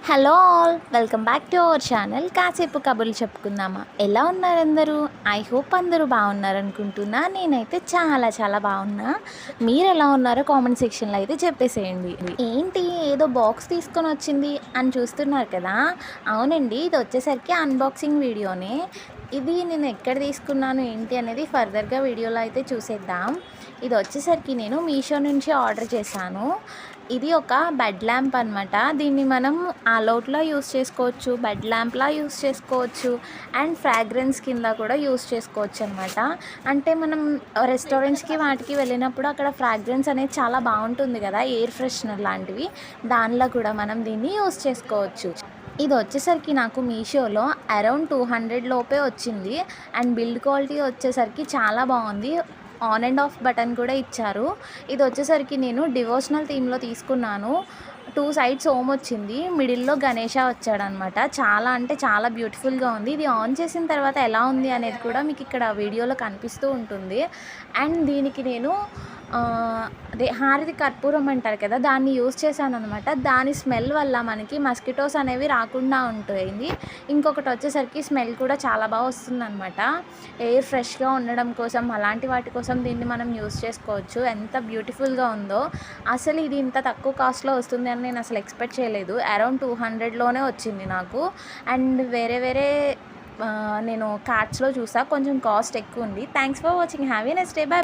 Hello all, welcome back to our channel కాసేపు కబుర్లు చెప్పుకుందామా. ఎలా ఉన్నారు అందరూ? ఐ హోప్ అందరూ బాగున్నారు అనుకుంటున్నా. నేనైతే చాలా చాలా బాగున్నా. మీరు ఎలా ఉన్నారో కామెంట్ సెక్షన్లో అయితే చెప్పేసేయండి. ఏంటి ఏదో బాక్స్ తీసుకొని వచ్చింది అని చూస్తున్నారు కదా? అవునండి, ఇది వచ్చేసరికి అన్బాక్సింగ్ వీడియోనే. ఇది నేను ఎక్కడ తీసుకున్నాను ఏంటి అనేది ఫర్దర్గా వీడియోలో అయితే చూసేద్దాం. ఇది వచ్చేసరికి నేను మీషో నుంచి ఆర్డర్ చేశాను. ఇది ఒక బెడ్ ల్యాంప్ అనమాట. దీన్ని మనం ఆల్అవుట్‌లా యూస్ చేసుకోవచ్చు, బెడ్ ల్యాంప్‌లా యూస్ చేసుకోవచ్చు అండ్ ఫ్రాగ్రెన్స్ కింద కూడా యూస్ చేసుకోవచ్చు అనమాట. అంటే మనం రెస్టారెంట్స్‌కి వాటికి వెళ్ళినప్పుడు అక్కడ ఫ్రాగ్రెన్స్ అనేది చాలా బాగుంటుంది కదా, ఎయిర్ ఫ్రెషనర్ లాంటివి. దానిలో కూడా మనం దీన్ని యూస్ చేసుకోవచ్చు. ఇది వచ్చేసరికి నాకు మీషోలో అరౌండ్ 200 లోపే వచ్చింది అండ్ బిల్డ్ క్వాలిటీ వచ్చేసరికి చాలా బాగుంది. ఆన్ అండ్ ఆఫ్ బటన్ కూడా ఇచ్చారు. ఇది వచ్చేసరికి నేను డివోషనల్ థీమ్లో తీసుకున్నాను. 2 సైడ్స్ ఓమ్ వచ్చింది, మిడిల్లో గణేష వచ్చాడనమాట. చాలా అంటే చాలా బ్యూటిఫుల్గా ఉంది. ఇది ఆన్ చేసిన తర్వాత ఎలా ఉంది అనేది కూడా మీకు ఇక్కడ వీడియోలో కనిపిస్తూ ఉంటుంది. అండ్ దీనికి నేను అదే హారతి కర్పూరం అంటారు కదా, దాన్ని యూస్ చేశాననమాట. దాని స్మెల్ వల్ల మనకి మస్కిటోస్ అనేవి రాకుండా ఉంటుంది. ఇంకొకటి వచ్చేసరికి స్మెల్ కూడా చాలా బాగా వస్తుందన్నమాట. ఎయిర్ ఫ్రెష్గా ఉండడం కోసం అలాంటి వాటి కోసం దీన్ని మనం యూస్ చేసుకోవచ్చు. ఎంత బ్యూటిఫుల్గా ఉందో అసలు. ఇది ఇంత తక్కువ కాస్ట్లో వస్తుంది అని నేను అసలు ఎక్స్పెక్ట్ చేయలేదు. అరౌండ్ 200లోనే వచ్చింది నాకు. అండ్ వేరే నేను కార్ట్స్లో చూసా, కొంచెం కాస్ట్ ఎక్కువ ఉంది. Thanks for watching. Have a nice day. By.